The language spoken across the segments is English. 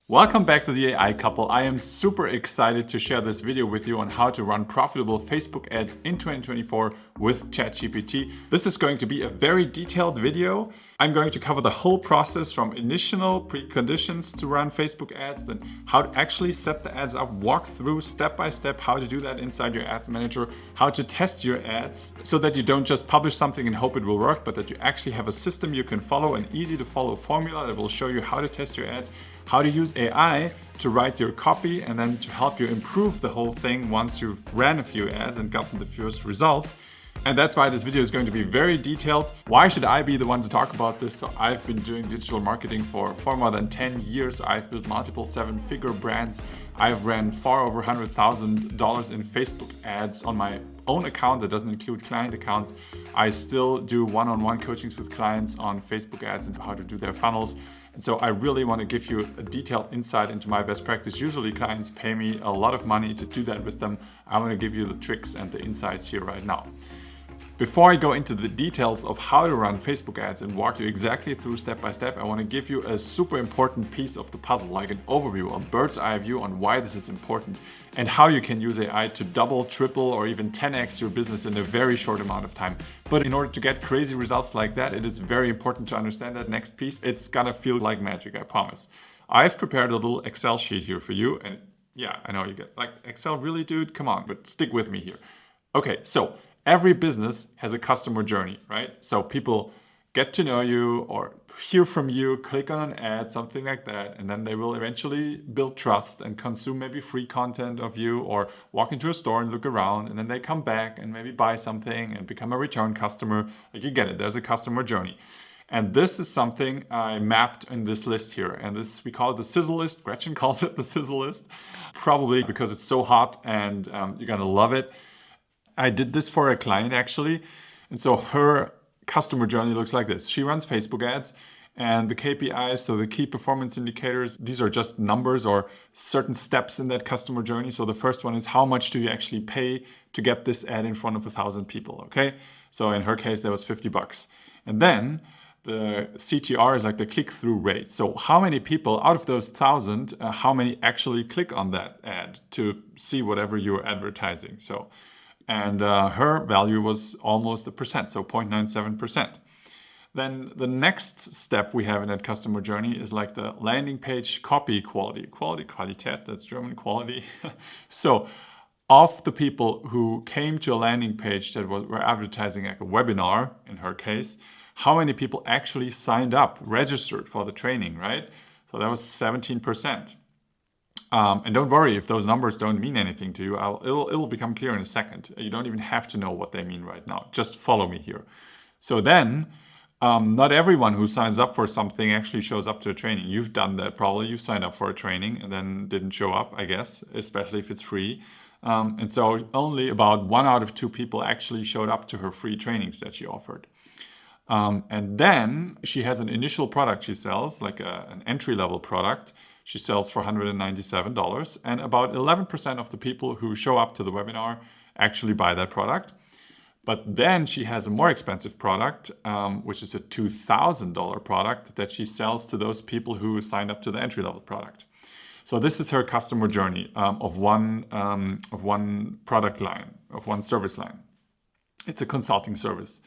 Welcome back to the AI Couple. I am super excited to share this video with you on how to run profitable Facebook ads in 2024 with ChatGPT. This is going to be a very detailed video. I'm going to cover the whole process from initial preconditions to run Facebook ads, then how to actually set the ads up, walk through step by step how to do that inside your ads manager, how to test your ads so that you don't just publish something and hope it will work, but that you actually have a system you can follow, an easy to follow formula that will show you how to test your ads, how to use AI to write your copy, and then to help you improve the whole thing once you've ran a few ads and gotten the first results. And that's why this video is going to be very detailed. Why should I be the one to talk about this? So I've been doing digital marketing for more than 10 years. I've built multiple seven-figure brands. I've ran far over $100,000 in Facebook ads on my own account. That doesn't include client accounts. I still do one-on-one coachings with clients on Facebook ads and how to do their funnels. And so I really want to give you a detailed insight into my best practice. Usually clients pay me a lot of money to do that with them. I want to give you the tricks and the insights here right now. Before I go into the details of how to run Facebook ads and walk you exactly through step by step, I want to give you a super important piece of the puzzle, like an overview, a bird's eye view on why this is important and how you can use AI to double, triple, or even 10x your business in a very short amount of time. But in order to get crazy results like that, it is very important to understand that next piece. It's gonna feel like magic, I promise. I've prepared a little Excel sheet here for you. And yeah, I know you get like, Excel, really, dude? Come on, but stick with me here. Okay, so every business has a customer journey, right? So people get to know you or hear from you, click on an ad, something like that, and then they will eventually build trust and consume maybe free content of you or walk into a store and look around, and then they come back and maybe buy something and become a return customer. Like, you get it, there's a customer journey. And this is something I mapped in this list here. And this, we call it the sizzle list. Gretchen calls it the sizzle list, probably because it's so hot and you're gonna love it. I did this for a client actually. And so her customer journey looks like this. She runs Facebook ads, and the KPIs, so the key performance indicators, these are just numbers or certain steps in that customer journey. So the first one is, how much do you actually pay to get this ad in front of 1,000 people, okay? So in her case, that was $50. And then the CTR is like the click-through rate. So how many people out of those 1,000, how many actually click on that ad to see whatever you're advertising? And her value was almost 1%, so 0.97%. Then the next step we have in that customer journey is like the landing page copy quality. Qualität, that's German quality. So of the people who came to a landing page that were advertising like a webinar, in her case, how many people actually signed up, registered for the training, right? So that was 17%. And don't worry if those numbers don't mean anything to you. It'll become clear in a second. You don't even have to know what they mean right now. Just follow me here. So then, not everyone who signs up for something actually shows up to a training. You've done that probably. You've signed up for a training and then didn't show up, I guess, especially if it's free. And so only about 1 out of 2 people actually showed up to her free trainings that she offered. And then she has an initial product she sells, like an entry-level product. She sells for $197, and about 11% of the people who show up to the webinar actually buy that product. But then she has a more expensive product, which is a $2,000 product that she sells to those people who signed up to the entry-level product. So this is her customer journey of one product line, of one service line. It's a consulting service.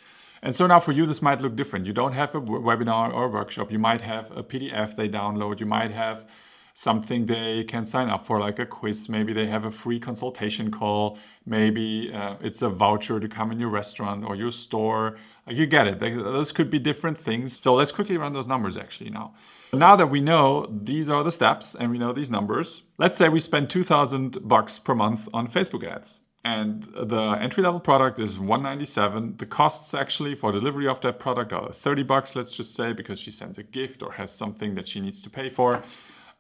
And so now for you, this might look different. You don't have a webinar or a workshop. You might have a PDF they download. You might have something they can sign up for, like a quiz. Maybe they have a free consultation call. Maybe it's a voucher to come in your restaurant or your store. You get it. Those could be different things. So let's quickly run those numbers actually now. Now that we know these are the steps and we know these numbers, let's say we spend $2,000 per month on Facebook ads. And the entry-level product is $197. The costs actually for delivery of that product are $30, let's just say, because she sends a gift or has something that she needs to pay for.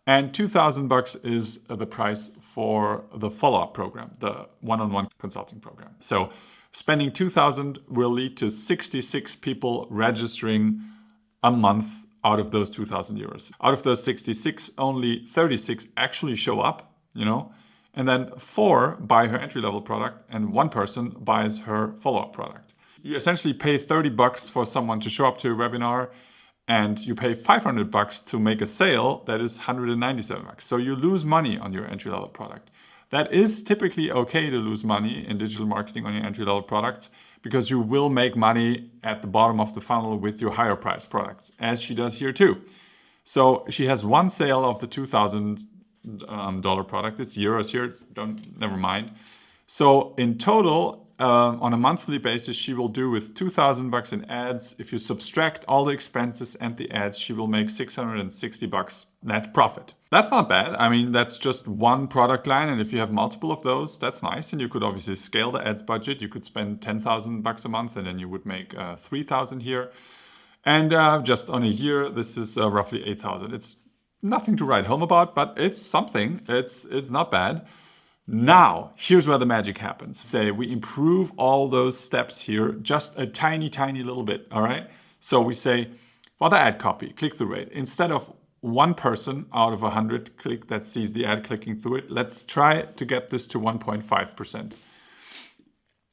And $2,000 is the price for the follow-up program, the one-on-one consulting program. So spending $2,000 will lead to 66 people registering a month out of those 2,000 euros. Out of those 66, only 36 actually show up, and then 4 buy her entry-level product and 1 person buys her follow-up product. You essentially pay $30 for someone to show up to a webinar and you pay $500 to make a sale, that is $197. So you lose money on your entry-level product. That is typically okay to lose money in digital marketing on your entry-level products, because you will make money at the bottom of the funnel with your higher price products, as she does here too. So she has one sale of the $2,000 product. It's euros here, never mind. So in total, on a monthly basis, she will do with $2,000 in ads. If you subtract all the expenses and the ads, she will make $660 net profit. That's not bad. I mean, that's just one product line. And if you have multiple of those, that's nice. And you could obviously scale the ads budget. You could spend $10,000 a month and then you would make $3,000 here. And just on a year, this is roughly $8,000. It's nothing to write home about, but it's something. It's not bad. Now, here's where the magic happens. Say we improve all those steps here just a tiny, tiny little bit, all right? So we say, for the ad copy, click-through rate, instead of one person out of 100 that sees the ad clicking through it, let's try to get this to 1.5%.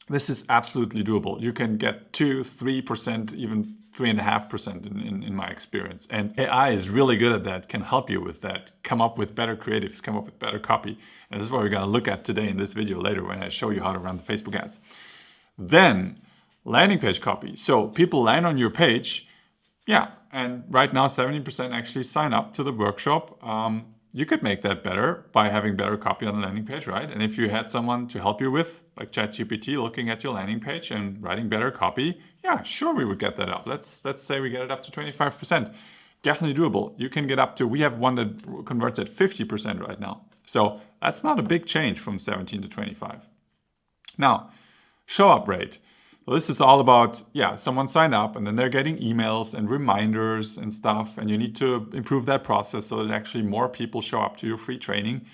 This is absolutely doable. You can get 2, 3%, even 3.5% in my experience. And AI is really good at that, can help you with that, come up with better creatives, come up with better copy. And this is what we're going to look at today in this video later when I show you how to run the Facebook ads. Then landing page copy. So people land on your page. Yeah. And right now, 70% actually sign up to the workshop. You could make that better by having better copy on the landing page, right? And if you had someone to help you with, like ChatGPT, looking at your landing page and writing better copy, yeah, sure, we would get that up. Let's say we get it up to 25%. Definitely doable. You can get up to, we have one that converts at 50% right now. So that's not a big change from 17 to 25. Now, show up rate. Well, this is all about, yeah, someone signed up and then they're getting emails and reminders and stuff. And you need to improve that process so that actually more people show up to your free training.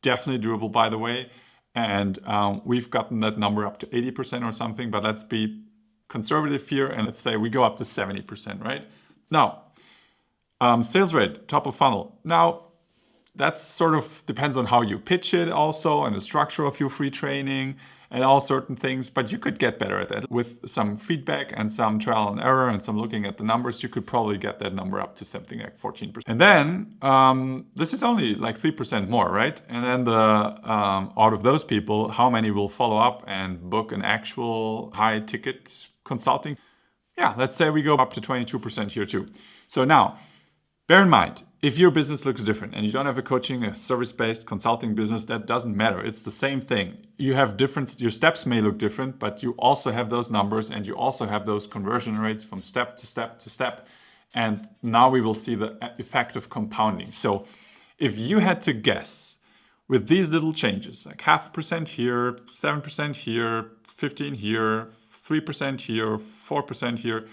Definitely doable, by the way. And we've gotten that number up to 80% or something, but let's be conservative here and let's say we go up to 70%, right? Now, sales rate, top of funnel. Now, that sort of depends on how you pitch it also and the structure of your free training and all certain things, but you could get better at that. With some feedback and some trial and error and some looking at the numbers, you could probably get that number up to something like 14%. And then this is only like 3% more, right? And then the out of those people, how many will follow up and book an actual high ticket consulting? Yeah, let's say we go up to 22% here too. So now, bear in mind, if your business looks different and you don't have a coaching, a service-based consulting business, that doesn't matter. It's the same thing. You have different, your steps may look different, but you also have those numbers and you also have those conversion rates from step to step to step. And now we will see the effect of compounding. So if you had to guess with these little changes, like 0.5% here, 7% here, 15 here, 3% here, 4% here,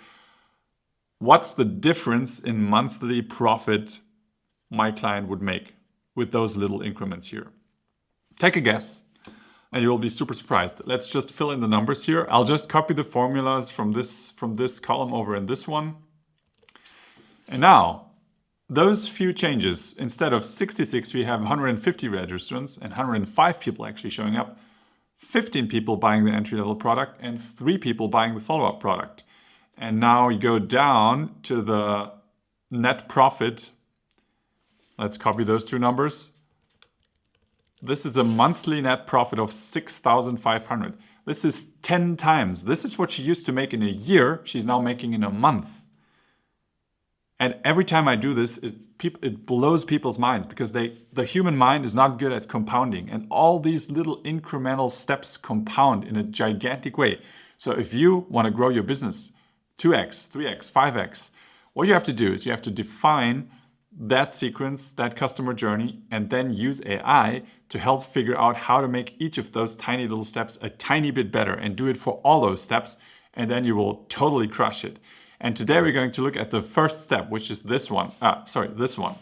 what's the difference in monthly profit my client would make with those little increments here? Take a guess and you will be super surprised. Let's just fill in the numbers here. I'll just copy the formulas from this column over in this one. And now those few changes, instead of 66, we have 150 registrants and 105 people actually showing up, 15 people buying the entry-level product and 3 people buying the follow-up product. And now you go down to the net profit. Let's copy those two numbers. This is a monthly net profit of 6,500. This is 10 times. This is what she used to make in a year. She's now making in a month. And every time I do this, it blows people's minds because the human mind is not good at compounding. And all these little incremental steps compound in a gigantic way. So if you want to grow your business 2x, 3x, 5x, what you have to do is you have to define that sequence, that customer journey, and then use AI to help figure out how to make each of those tiny little steps a tiny bit better and do it for all those steps. And then you will totally crush it. And today we're going to look at the first step, which is this one. This one.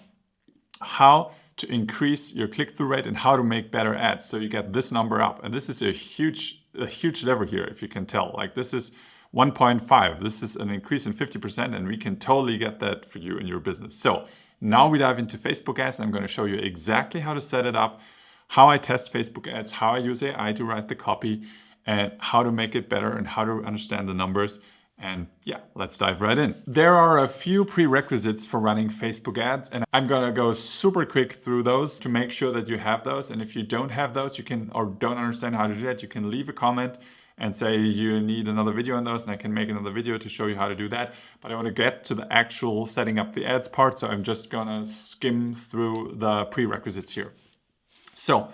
How to increase your click-through rate and how to make better ads so you get this number up. And this is a huge lever here, if you can tell. Like this is 1.5. This is an increase in 50%, and we can totally get that for you in your business. So now we dive into Facebook ads. I'm going to show you exactly how to set it up, how I test Facebook ads, how I use AI to write the copy, and how to make it better and how to understand the numbers. And yeah, let's dive right in. There are a few prerequisites for running Facebook ads, and I'm gonna go super quick through those to make sure that you have those. And if you don't have those, you can, or don't understand how to do that, you can leave a comment and say you need another video on those, and I can make another video to show you how to do that. But I want to get to the actual setting up the ads part, so I'm just gonna skim through the prerequisites here. So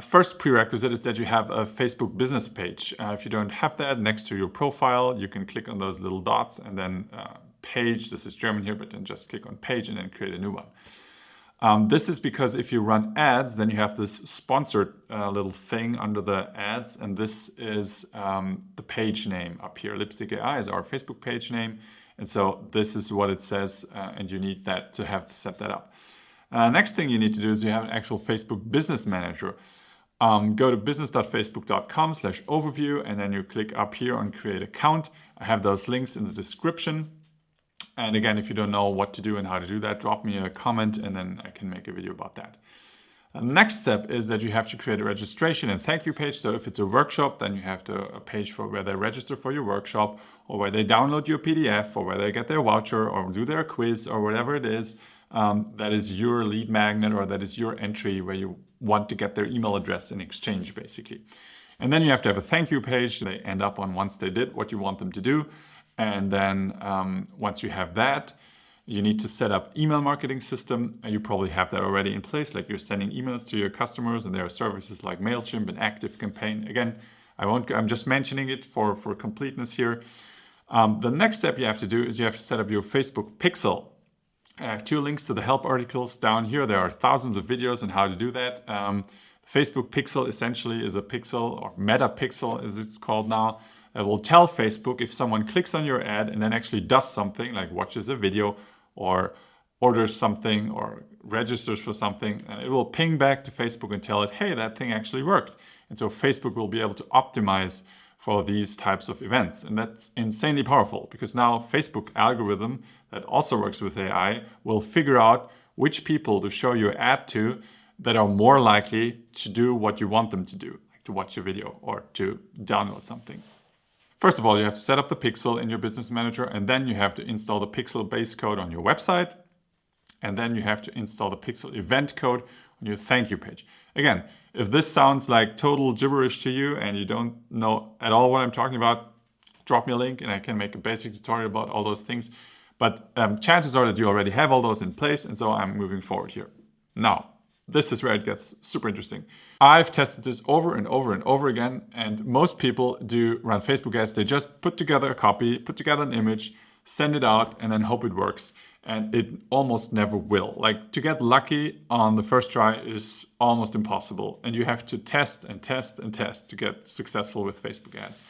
first prerequisite is that you have a Facebook business page. If you don't have that, next to your profile, you can click on those little dots and then page. This is German here, but then just click on page and then create a new one. This is because if you run ads, then you have this sponsored little thing under the ads, and this is the page name up here. Lipstick AI is our Facebook page name, and so this is what it says, and you need that to have to set that up. Next thing you need to do is you have an actual Facebook Business Manager. Go to business.facebook.com/overview, and then you click up here on Create Account. I have those links in the description. And again, if you don't know what to do and how to do that, drop me a comment and then I can make a video about that. The next step is that you have to create a registration and thank you page. So if it's a workshop, then you have a page for where they register for your workshop, or where they download your PDF, or where they get their voucher or do their quiz or whatever it is. That is your lead magnet, or that is your entry where you want to get their email address in exchange, basically. And then you have to have a thank you page they end up on once they did what you want them to do. And then once you have that, you need to set up email marketing system. You probably have that already in place, like you're sending emails to your customers, and there are services like MailChimp and ActiveCampaign. Again, I'm just mentioning it for completeness here. The next step you have to do is you have to set up your Facebook pixel. I have two links to the help articles down here. There are thousands of videos on how to do that. Facebook pixel essentially is a pixel, or meta pixel as it's called now. It will tell Facebook if someone clicks on your ad and then actually does something, like watches a video or orders something or registers for something, and it will ping back to Facebook and tell it, hey, that thing actually worked. And so Facebook will be able to optimize for these types of events. And that's insanely powerful, because now Facebook algorithm that also works with AI will figure out which people to show your ad to that are more likely to do what you want them to do, like to watch a video or to download something. First of all, you have to set up the pixel in your business manager, and then you have to install the pixel base code on your website. And then you have to install the pixel event code on your thank you page. Again, if this sounds like total gibberish to you and you don't know at all what I'm talking about, drop me a link and I can make a basic tutorial about all those things. But chances are that you already have all those in place, and so I'm moving forward here. Now, this is where it gets super interesting. I've tested this over and over and over again, and most people do run Facebook ads. They just put together a copy, put together an image, send it out, and then hope it works. And it almost never will. Like, to get lucky on the first try is almost impossible. And you have to test and test and test to get successful with Facebook ads.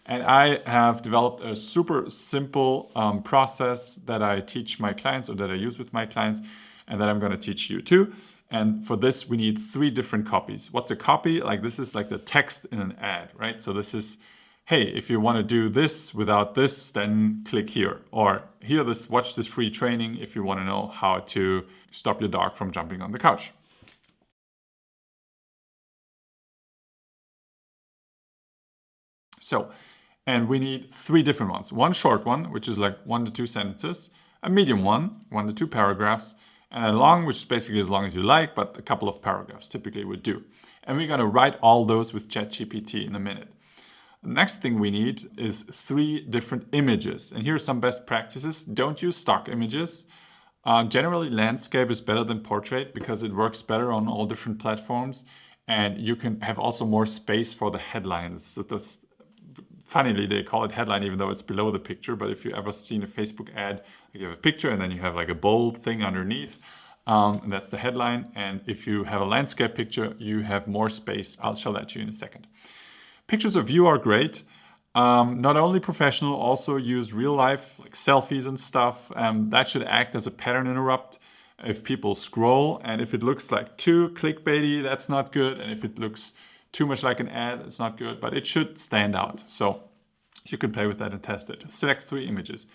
And I have developed a super simple process that I teach my clients, or that I use with my clients, and that I'm going to teach you too. And for this, we need 3 different copies. What's a copy? Like, this is like the text in an ad, right? So this is, hey, if you want to do this without this, then click here. Or here, watch this free training if you want to know how to stop your dog from jumping on the couch. So, and we need 3 different ones. One short one, which is like 1 to 2 sentences, a medium one, 1 to 2 paragraphs, and a long, which is basically as long as you like, but a couple of paragraphs typically would do. And we're going to write all those with ChatGPT in a minute. The next thing we need is 3 different images. And here are some best practices. Don't use stock images. Generally, landscape is better than portrait because it works better on all different platforms. And you can have also more space for the headline. Funnily, they call it headline even though it's below the picture. But if you've ever seen a Facebook ad, you have a picture and then you have like a bold thing underneath. And that's the headline. And if you have a landscape picture, you have more space. I'll show that to you in a second. Pictures of you are great. Not only professional, also use real life, like selfies and stuff. That should act as a pattern interrupt if people scroll. And if it looks like too clickbaity, that's not good. And if it looks too much like an ad, it's not good, but it should stand out. So you can play with that and test it. Select 3 images.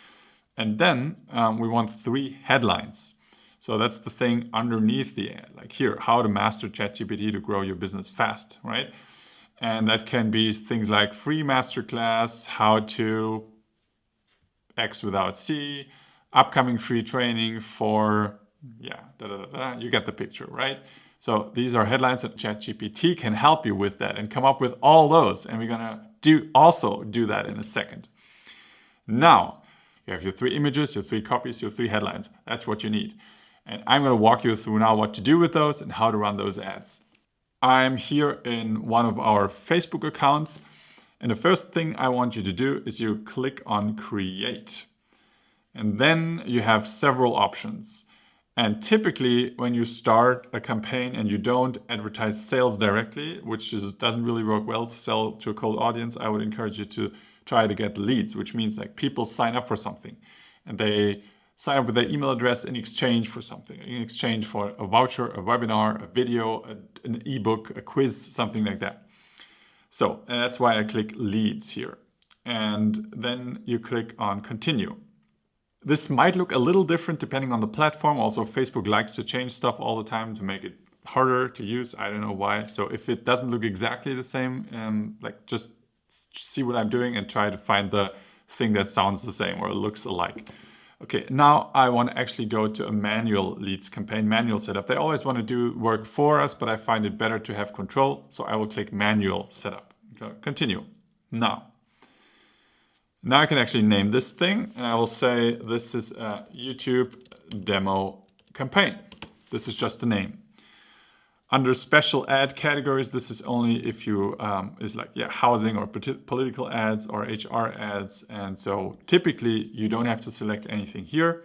And then we want 3 headlines. So that's the thing underneath the ad, like here, how to master ChatGPT to grow your business fast, right? And that can be things like free masterclass, how to X without C, upcoming free training for, yeah, you get the picture, right? So these are headlines that ChatGPT can help you with that and come up with all those. And we're gonna also do that in a second. Now, you have your 3 images, your 3 copies, your 3 headlines. That's what you need. And I'm gonna walk you through now what to do with those and how to run those ads. I'm here in one of our Facebook accounts. And the first thing I want you to do is you click on Create. And then you have several options. And typically when you start a campaign and you don't advertise sales directly, which doesn't really work well to sell to a cold audience, I would encourage you to try to get leads, which means like people sign up for something and they sign up with their email address in exchange for something, in exchange for a voucher, a webinar, a video, an ebook, a quiz, something like that. So, and that's why I click leads here. And then you click on continue. This might look a little different depending on the platform. Also, Facebook likes to change stuff all the time to make it harder to use. I don't know why. So if it doesn't look exactly the same, like just see what I'm doing and try to find the thing that sounds the same or looks alike. Okay, now I want to actually go to a manual leads campaign, manual setup. They always want to do work for us, but I find it better to have control. So I will click manual setup. Continue. Now I can actually name this thing and I will say this is a YouTube demo campaign. This is just the name. Under special ad categories, this is only if you is like housing or political ads or HR ads. And so typically you don't have to select anything here.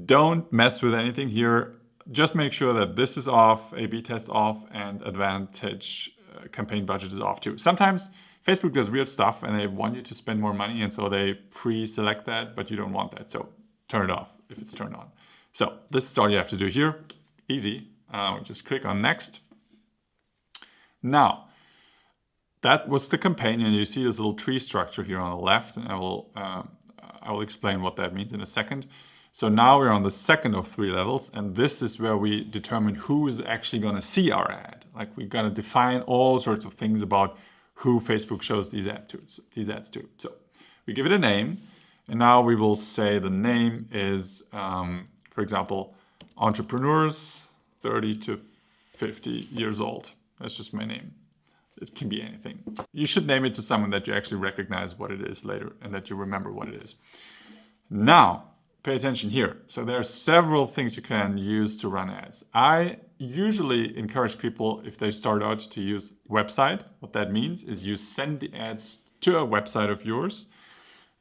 Don't mess with anything here. Just make sure that this is off, A/B test off, and advantage campaign budget is off too. Sometimes Facebook does weird stuff and they want you to spend more money and so they pre-select that, but you don't want that. So turn it off if it's turned on. So this is all you have to do here. Easy. Just click on next. Now, that was the campaign and you see this little tree structure here on the left and I will explain what that means in a second. So now we're on the second of 3 levels and this is where we determine who is actually going to see our ad. Like we're going to define all sorts of things about who Facebook shows these ads to. So we give it a name and now we will say the name is, for example, entrepreneurs 30 to 50 years old. That's just my name. It can be anything. You should name it to someone that you actually recognize what it is later and that you remember what it is. Now, pay attention here. So there are several things you can use to run ads. I usually encourage people, if they start out, to use website. What that means is you send the ads to a website of yours,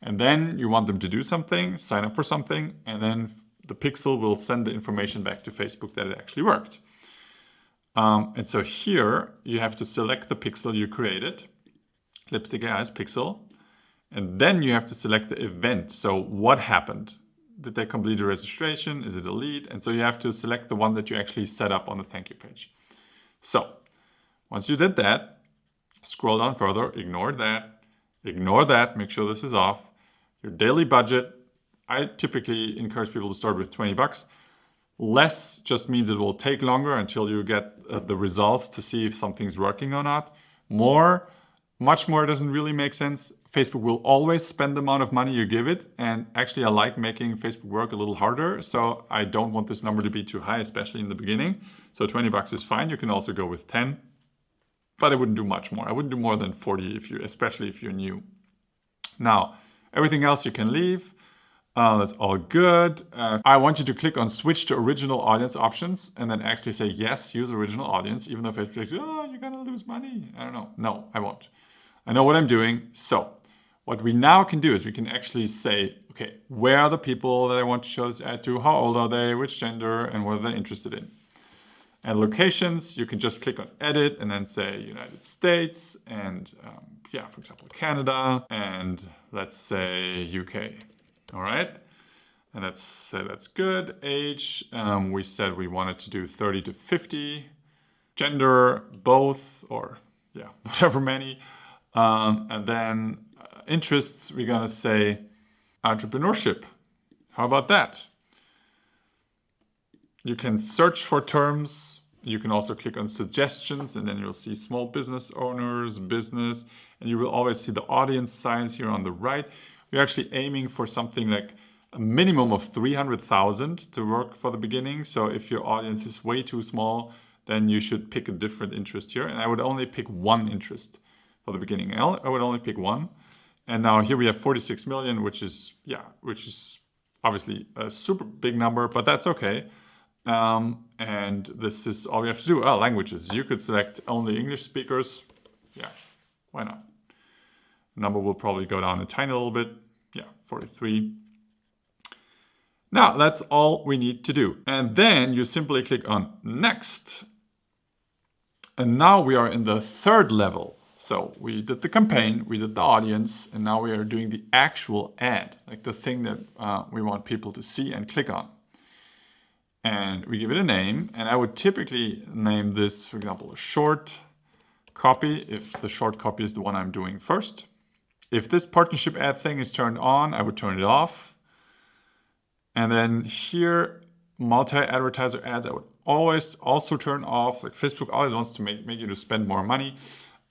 and then you want them to do something, sign up for something, and then the pixel will send the information back to Facebook that it actually worked. And so here you have to select the pixel you created, lipstick eyes pixel, and then you have to select the event. So what happened? Did they complete a registration? Is it a lead? And so you have to select the one that you actually set up on the thank you page. So once you did that, scroll down further, ignore that, make sure this is off. Your daily budget, I typically encourage people to start with 20 bucks. Less just means it will take longer until you get the results to see if something's working or not. More, much more doesn't really make sense. Facebook will always spend the amount of money you give it. And actually I like making Facebook work a little harder. So I don't want this number to be too high, especially in the beginning. So 20 bucks is fine. You can also go with 10, but I wouldn't do much more. I wouldn't do more than 40 especially if you're new. Now, everything else you can leave. That's all good. I want you to click on switch to original audience options and then actually say, yes, use original audience, even though Facebook says, oh, you're gonna lose money. I don't know. No, I won't. I know what I'm doing. So what we now can do is we can actually say, okay, where are the people that I want to show this ad to? How old are they? Which gender? And what are they interested in? And locations, you can just click on edit and then say United States and for example, Canada and let's say UK. All right. And that's good. Age, we said we wanted to do 30 to 50. Gender, both, or whatever many. And then interests, we're gonna say entrepreneurship. How about that? You can search for terms. You can also click on suggestions and then you'll see small business owners, business, and you will always see the audience size here on the right. we're actually aiming for something like a minimum of 300,000 to work for the beginning. So if your audience is way too small, then you should pick a different interest here. And I would only pick one interest for the beginning. I would only pick one. And now here we have 46 million, which is obviously a super big number, but that's okay. And this is all we have to do. Oh, languages. You could select only English speakers. Yeah, why not? Number will probably go down a tiny little bit. Yeah, 43. Now, that's all we need to do. And then you simply click on Next. And now we are in the third level. So we did the campaign, we did the audience, and now we are doing the actual ad, like the thing that we want people to see and click on. And we give it a name, and I would typically name this, for example, a short copy, if the short copy is the one I'm doing first. If this partnership ad thing is turned on, I would turn it off. And then here, multi-advertiser ads, I would always also turn off. Like Facebook always wants to make you to spend more money.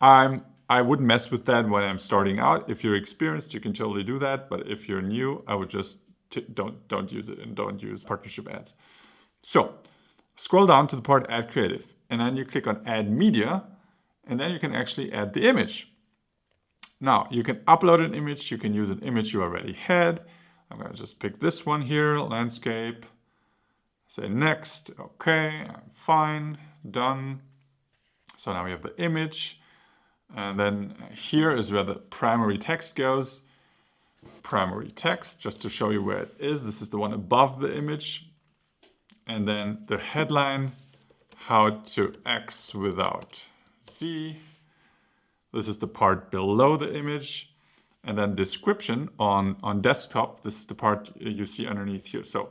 I wouldn't mess with that when I'm starting out. If you're experienced, you can totally do that. But if you're new, I would just don't use it and don't use partnership ads. So scroll down to the part Add Creative, and then you click on Add Media, and then you can actually add the image. Now you can upload an image. You can use an image you already had. I'm going to just pick this one here, landscape. Say next. Okay, fine, done. So now we have the image. And then here is where the primary text goes. Primary text, just to show you where it is. This is the one above the image. And then the headline, how to X without Z. This is the part below the image. And then description on desktop. This is the part you see underneath here. So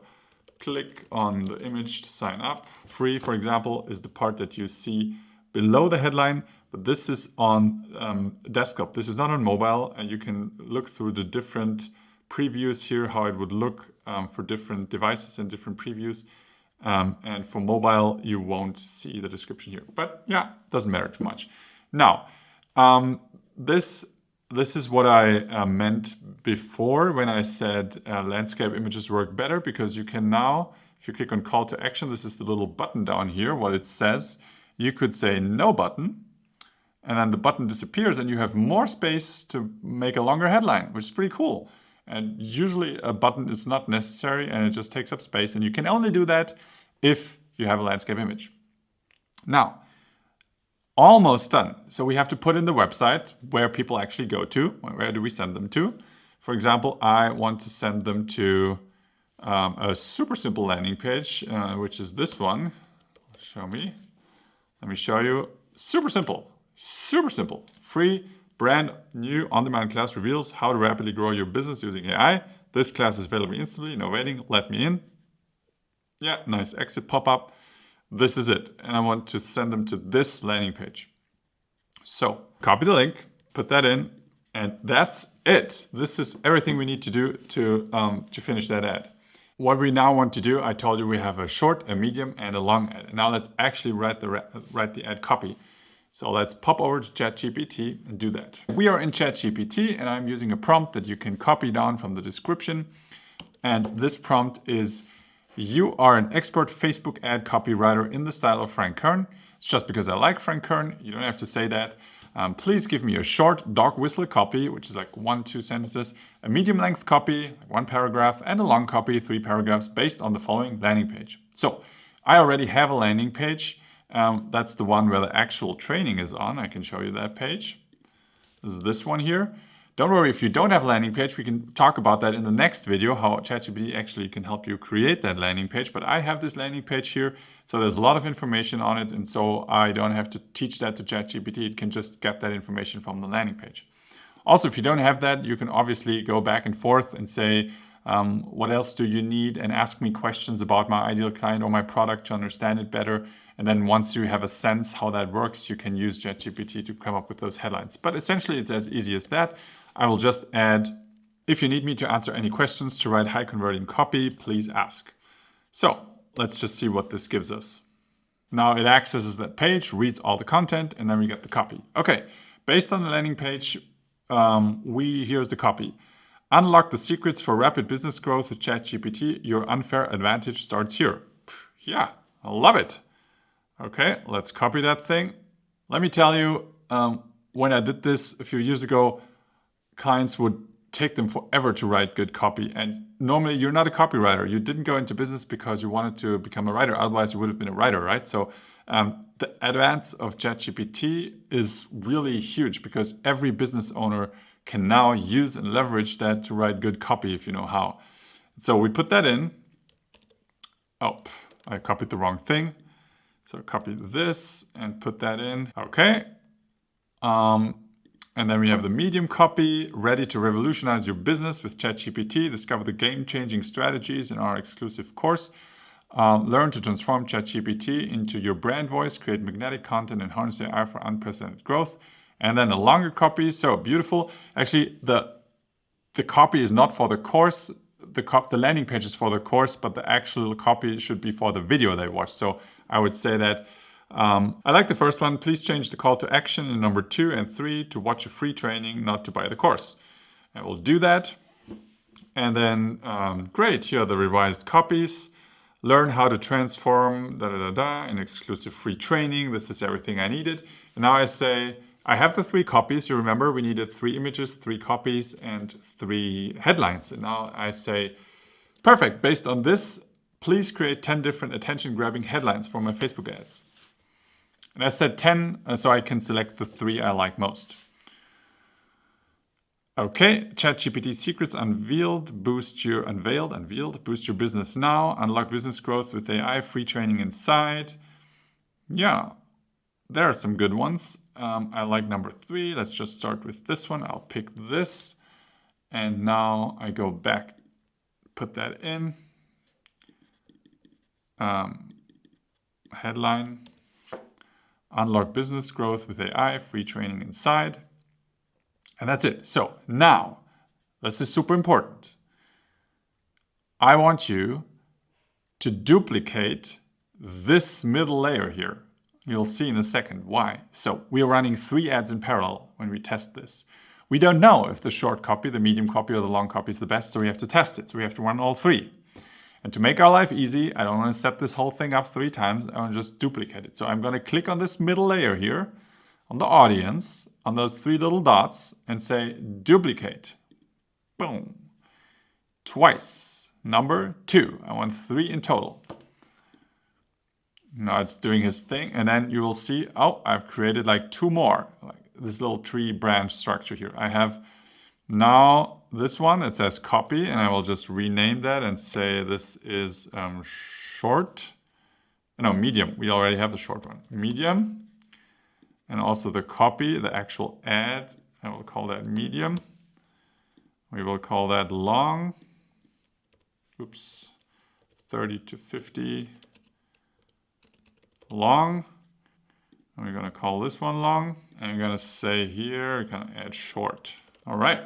click on the image to sign up. Free, for example, is the part that you see below the headline. But this is on desktop. This is not on mobile. And you can look through the different previews here, how it would look for different devices and different previews. And for mobile, you won't see the description here. But yeah, doesn't matter too much. Now, this is what I meant before when I said landscape images work better, because you can now, if you click on call to action, this is the little button down here, what it says. You could say no button, and then the button disappears and you have more space to make a longer headline, which is pretty cool. And usually a button is not necessary and it just takes up space, and you can only do that if you have a landscape image. Now, almost done. So we have to put in the website where people actually go to. Where do we send them to? For example, I want to send them to a super simple landing page, which is this one. Show me. Let me show you. Super simple. Super simple. Free, brand new on-demand class reveals how to rapidly grow your business using AI. This class is available instantly. No waiting. Let me in. Yeah, nice exit pop-up. This is it. And I want to send them to this landing page. So copy the link, put that in, and that's it. This is everything we need to do to finish that ad. What we now want to do, I told you we have a short, a medium, and a long ad. Now let's actually write the ad copy. So let's pop over to ChatGPT and do that. We are in ChatGPT, and I'm using a prompt that you can copy down from the description. And this prompt is, you are an expert Facebook ad copywriter in the style of Frank Kern. It's just because I like Frank Kern. You don't have to say that. Please give me a short dog whistle copy, which is like 1-2 sentences, a medium length copy, like 1 paragraph, and a long copy, 3 paragraphs, based on the following landing page. So I already have a landing page. That's the one where the actual training is on. I can show you that page. This is this one here. Don't worry if you don't have a landing page. We can talk about that in the next video, how ChatGPT actually can help you create that landing page. But I have this landing page here, so there's a lot of information on it, and so I don't have to teach that to ChatGPT. It can just get that information from the landing page. Also, if you don't have that, you can obviously go back and forth and say, what else do you need? And ask me questions about my ideal client or my product to understand it better. And then once you have a sense how that works, you can use ChatGPT to come up with those headlines. But essentially, it's as easy as that. I will just add, if you need me to answer any questions to write high converting copy, please ask. So let's just see what this gives us. Now it accesses that page, reads all the content, and then we get the copy. Okay, based on the landing page, here's the copy. Unlock the secrets for rapid business growth with ChatGPT. Your unfair advantage starts here. Yeah, I love it. Okay, let's copy that thing. Let me tell you, when I did this a few years ago, clients would take them forever to write good copy. And normally you're not a copywriter. You didn't go into business because you wanted to become a writer. Otherwise you would have been a writer, right? So the advance of ChatGPT is really huge because every business owner can now use and leverage that to write good copy if you know how. So we put that in. Oh, I copied the wrong thing. So copy this and put that in. Okay. And then we have the medium copy, ready to revolutionize your business with ChatGPT. Discover the game-changing strategies in our exclusive course. Learn to transform ChatGPT into your brand voice, create magnetic content, and harness AI for unprecedented growth. And then a longer copy. So beautiful. Actually, the copy is not for the course. The landing page is for the course, but the actual copy should be for the video they watch. So I would say that I like the first one. Please change the call to action in number 2 and 3 to watch a free training, not to buy the course. And we'll do that. And then, great, here are the revised copies. Learn how to transform in exclusive free training. This is everything I needed. And now I say, I have the 3 copies. You remember we needed 3 images, 3 copies, and 3 headlines. And now I say, perfect, based on this, please create 10 different attention-grabbing headlines for my Facebook ads. And I said 10, so I can select the 3 I like most. Okay, ChatGPT secrets unveiled, boost your business now, unlock business growth with AI, free training inside. Yeah, there are some good ones. I like number 3. Let's just start with this one. I'll pick this. And now I go back, put that in. Headline. Unlock business growth with AI, free training inside. And that's it. So now, this is super important. I want you to duplicate this middle layer here. You'll see in a second why. So we are running 3 ads in parallel when we test this. We don't know if the short copy, the medium copy, or the long copy is the best, so we have to test it. So we have to run all 3. And to make our life easy, I don't want to set this whole thing up 3 times. I want to just duplicate it. So I'm going to click on this middle layer here, on the audience, on those 3 little dots, and say duplicate. Boom. Twice. Number 2. I want 3 in total. Now it's doing his thing. And then you will see, oh, I've created like 2 more. Like this little tree branch structure here. I have now this one that says copy, and I will just rename that and say this is short. No, medium. We already have the short one. Medium. And also the copy, the actual ad, I will call that medium. We will call that long. Oops. 30 to 50 long. And we're going to call this one long. And I'm going to say here, we're going to add short. All right.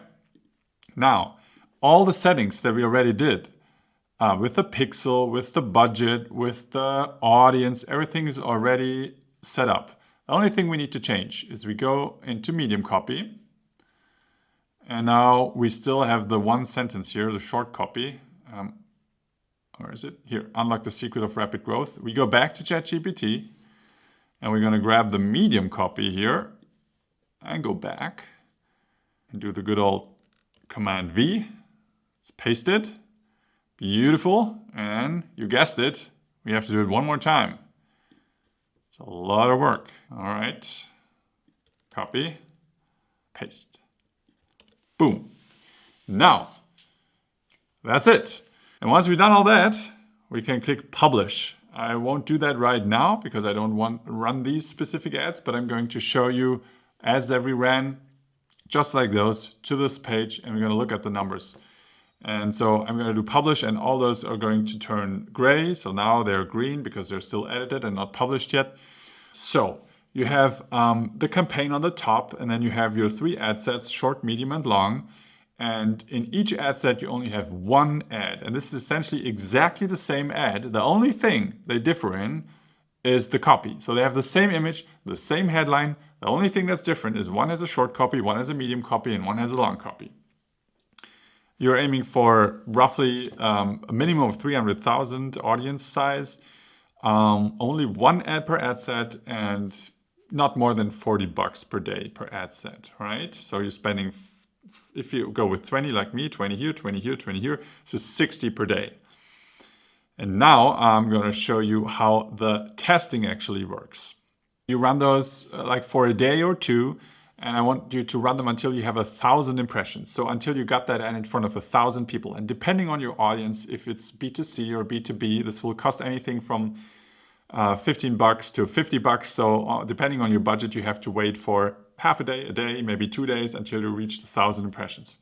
Now, all the settings that we already did with the pixel, with the budget, with the audience, everything is already set up. The only thing we need to change is we go into medium copy. And now we still have the 1 sentence here, the short copy. Where is it? Here, unlock the secret of rapid growth. We go back to ChatGPT and we're going to grab the medium copy here and go back and do the good old Command V. Let's paste it. Beautiful. And you guessed it, we have to do it 1 more time. It's a lot of work. All right. Copy, paste. Boom. Now, that's it. And once we've done all that, we can click publish. I won't do that right now because I don't want to run these specific ads, but I'm going to show you ads that we ran just like those to this page, and we're going to look at the numbers. And so I'm going to do publish, and all those are going to turn gray. So now they're green because they're still edited and not published yet. So you have the campaign on the top, and then you have your 3 ad sets, short, medium, and long. And in each ad set, you only have 1 ad. And this is essentially exactly the same ad. The only thing they differ in is the copy. So they have the same image, the same headline. The only thing that's different is one has a short copy, one has a medium copy, and one has a long copy. You're aiming for roughly a minimum of 300,000 audience size, only one ad per ad set, and not more than $40 per day per ad set, right? So you're spending, if you go with 20 like me, 20 here, 20 here, 20 here, so 60 per day. And now I'm going to show you how the testing actually works. You run those like for a day or two, and I want you to run them until you have 1,000 impressions. So until you got that ad in front of 1,000 people. And depending on your audience, if it's B2C or B2B, this will cost anything from $15 to $50. So depending on your budget, you have to wait for half a day, maybe 2 days until you reach 1,000 impressions.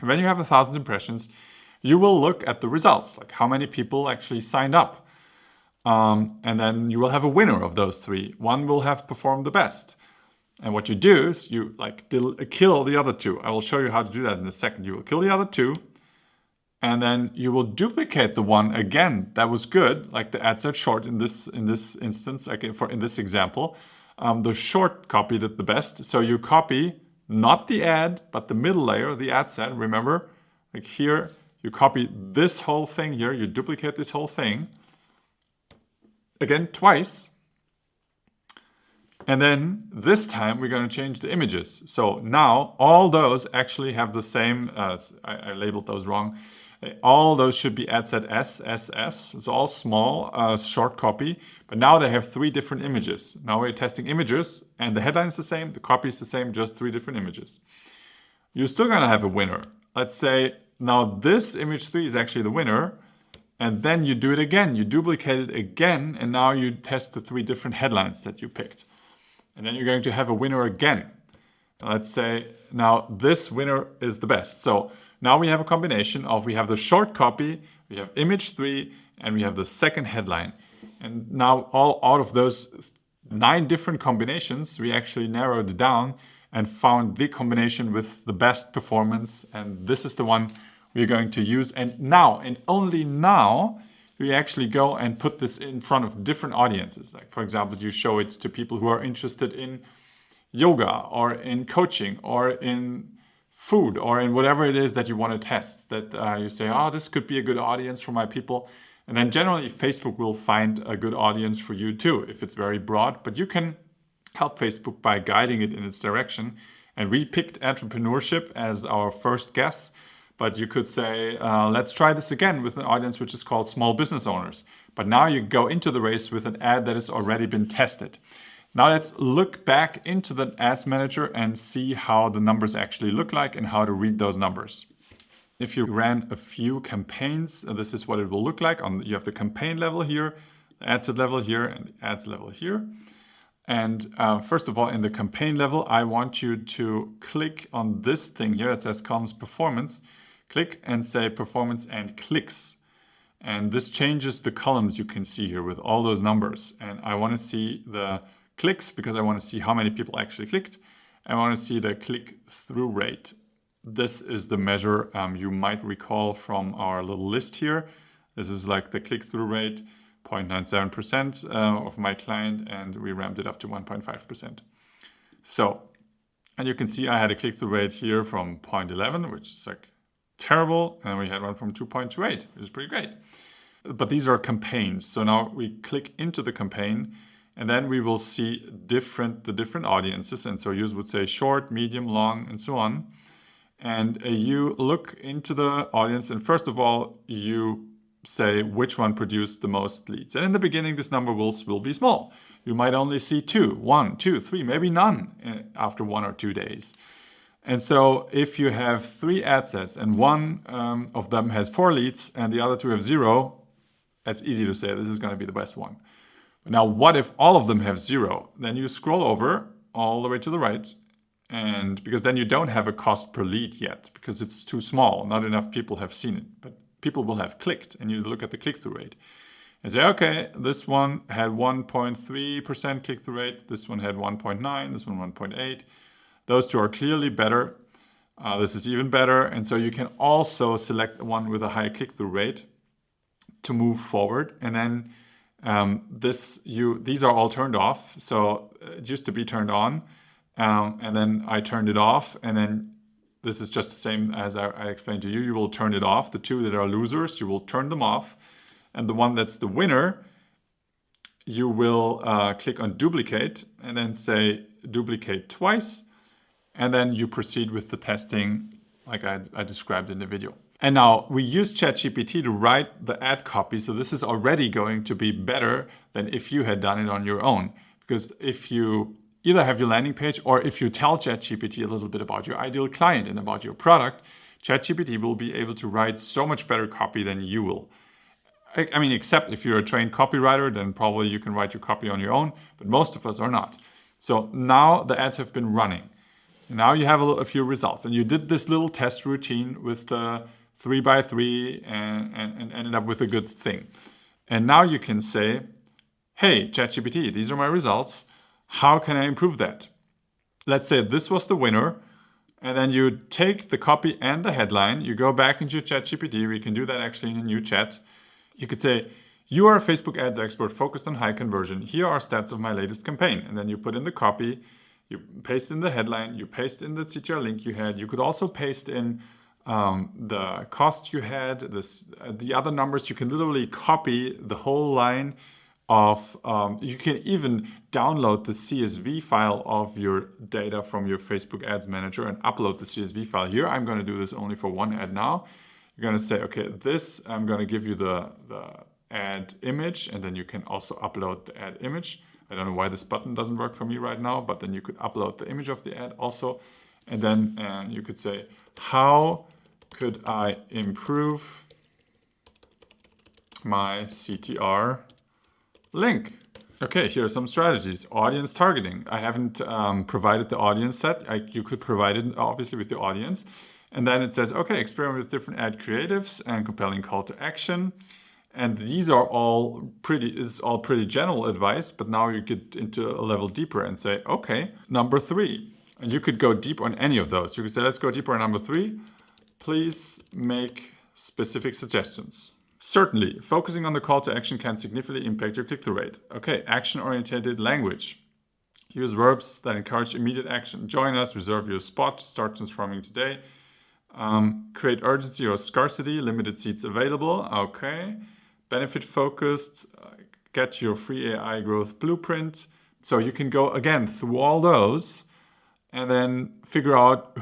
When you have 1,000 impressions, you will look at the results, like how many people actually signed up. And then you will have a winner of those three. One will have performed the best. And what you do is you kill the other two. I will show you how to do that in a second. You will kill the other two, and then you will duplicate the one again that was good, like the ad set short in this instance, like in this example. The short copy did the best. So you copy not the ad, but the middle layer, the ad set. Remember, like here, you copy this whole thing here. You duplicate this whole thing again twice. And then this time we're going to change the images. So now all those actually have the same, I labeled those wrong. All those should be ad set SSS. It's all small, short copy. But now they have 3 different images. Now we're testing images, and the headline is the same, the copy is the same, just 3 different images. You're still going to have a winner. Let's say now this image 3 is actually the winner. And then you do it again. You duplicate it again, and now you test the 3 different headlines that you picked. And then you're going to have a winner again. Let's say now this winner is the best. So now we have a combination of, we have the short copy, we have image 3, and we have the second headline. And now all out of those 9 different combinations, we actually narrowed it down and found the combination with the best performance. And this is the one we're going to use. And now, and only now, we actually go and put this in front of different audiences. Like, for example, you show it to people who are interested in yoga or in coaching or in food or in whatever it is that you want to test, that you say, oh, this could be a good audience for my people. And then generally Facebook will find a good audience for you too, if it's very broad. But you can help Facebook by guiding it in its direction. And we picked entrepreneurship as our first guess. But you could say, let's try this again with an audience which is called small business owners. But now you go into the race with an ad that has already been tested. Now let's look back into the ads manager and see how the numbers actually look like and how to read those numbers. If you ran a few campaigns, this is what it will look like. You have the campaign level here, the ad set level here, and the ads level here. And first of all, in the campaign level, I want you to click on this thing here that says columns performance. Click and say performance and clicks. And this changes the columns you can see here with all those numbers. And I want to see the clicks because I want to see how many people actually clicked. I want to see the click-through rate. This is the measure you might recall from our little list here. This is like the click-through rate, 0.97% of my client, and we ramped it up to 1.5%. So, and you can see I had a click-through rate here from 0.11, which is like terrible, and we had one from 2.28, which is pretty great. But these are campaigns. So now we click into the campaign, and then we will see the different audiences. And so yours would say short, medium, long, and so on. And you look into the audience, and first of all, you say which one produced the most leads. And in the beginning, this number will be small. You might only see 2, 1, 2, 3, maybe none after 1 or 2 days. And so if you have 3 ad sets and one of them has 4 leads and the other 2 have 0, that's easy to say this is going to be the best one. But now what if all of them have 0? Then you scroll over all the way to the right, and because then you don't have a cost per lead yet because it's too small, not enough people have seen it, but people will have clicked, and you look at the click-through rate and say, okay, this one had 1.3% click-through rate, this one had 1.9, this one 1.8. Those 2 are clearly better. This is even better. And so you can also select one with a high click-through rate to move forward. And then these are all turned off. So it used to be turned on. And then I turned it off. And then this is just the same as I explained to you. You will turn it off. The two that are losers, you will turn them off. And the one that's the winner, you will click on duplicate and then say duplicate twice. And then you proceed with the testing like I described in the video. And now we use ChatGPT to write the ad copy. So this is already going to be better than if you had done it on your own. Because if you either have your landing page or if you tell ChatGPT a little bit about your ideal client and about your product, ChatGPT will be able to write so much better copy than you will. I mean, except if you're a trained copywriter, then probably you can write your copy on your own, but most of us are not. So now the ads have been running. Now you have a few results, and you did this little test routine with the 3x3 and ended up with a good thing. And now you can say, hey, ChatGPT, these are my results. How can I improve that? Let's say this was the winner, and then you take the copy and the headline, you go back into ChatGPT, we can do that actually in a new chat. You could say, you are a Facebook ads expert focused on high conversion. Here are stats of my latest campaign. And then you put in the copy, you paste in the headline, you paste in the CTR link you had. You could also paste in the cost you had, the other numbers. You can literally copy the whole line of, you can even download the CSV file of your data from your Facebook Ads Manager and upload the CSV file here. I'm going to do this only for one ad now. You're going to say, okay, this, I'm going to give you the ad image, and then you can also upload the ad image. I don't know why this button doesn't work for me right now, but then you could upload the image of the ad also. And then you could say, how could I improve my CTR link? Okay, here are some strategies. Audience targeting. I haven't provided the audience set. You could provide it obviously with the audience. And then it says, okay, experiment with different ad creatives and compelling call to action. And these are all pretty general advice, but now you get into a level deeper and say, okay, number 3. And you could go deep on any of those. You could say, let's go deeper on number 3. Please make specific suggestions. Certainly, focusing on the call to action can significantly impact your click-through rate. Okay, action-oriented language. Use verbs that encourage immediate action. Join us, reserve your spot, start transforming today. Create urgency or scarcity, limited seats available. Okay. Benefit focused, get your free AI growth blueprint. So you can go again through all those and then figure out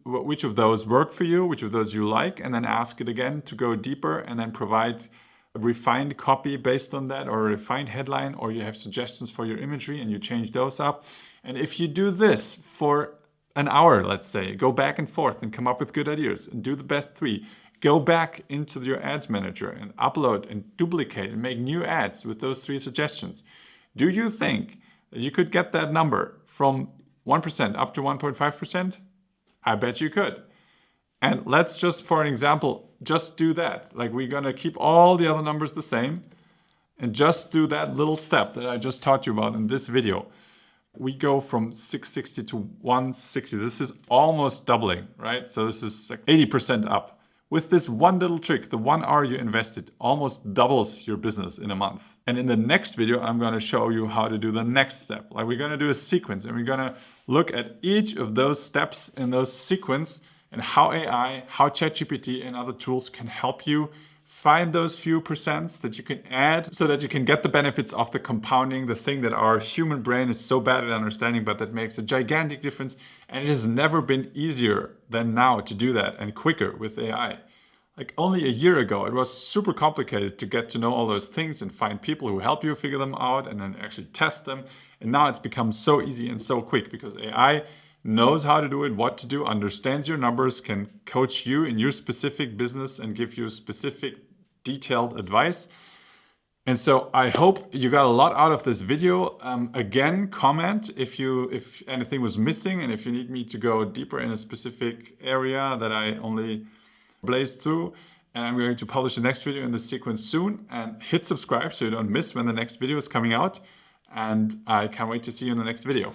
which of those work for you, which of those you like, and then ask it again to go deeper and then provide a refined copy based on that, or a refined headline, or you have suggestions for your imagery and you change those up. And if you do this for an hour, let's say, go back and forth and come up with good ideas and do the best 3. Go back into your ads manager and upload and duplicate and make new ads with those 3 suggestions. Do you think that you could get that number from 1% up to 1.5%? I bet you could. And let's just, for an example, just do that. Like, we're going to keep all the other numbers the same and just do that little step that I just taught you about in this video. We go from 660 to 160. This is almost doubling, right? So this is like 80% up. With this one little trick, the 1 hour you invested almost doubles your business in a month. And in the next video, I'm going to show you how to do the next step. Like, we're going to do a sequence, and we're going to look at each of those steps in those sequence and how AI, how ChatGPT and other tools can help you find those few percents that you can add so that you can get the benefits of the compounding, the thing that our human brain is so bad at understanding, but that makes a gigantic difference. And it has never been easier than now to do that, and quicker with AI. Like, only a year ago, it was super complicated to get to know all those things and find people who help you figure them out and then actually test them. And now it's become so easy and so quick because AI knows how to do it, what to do, understands your numbers, can coach you in your specific business and give you specific detailed advice. And so I hope you got a lot out of this video. Again, comment if anything was missing and if you need me to go deeper in a specific area that I only blazed through. And I'm going to publish the next video in this sequence soon. And hit subscribe so you don't miss when the next video is coming out. And I can't wait to see you in the next video.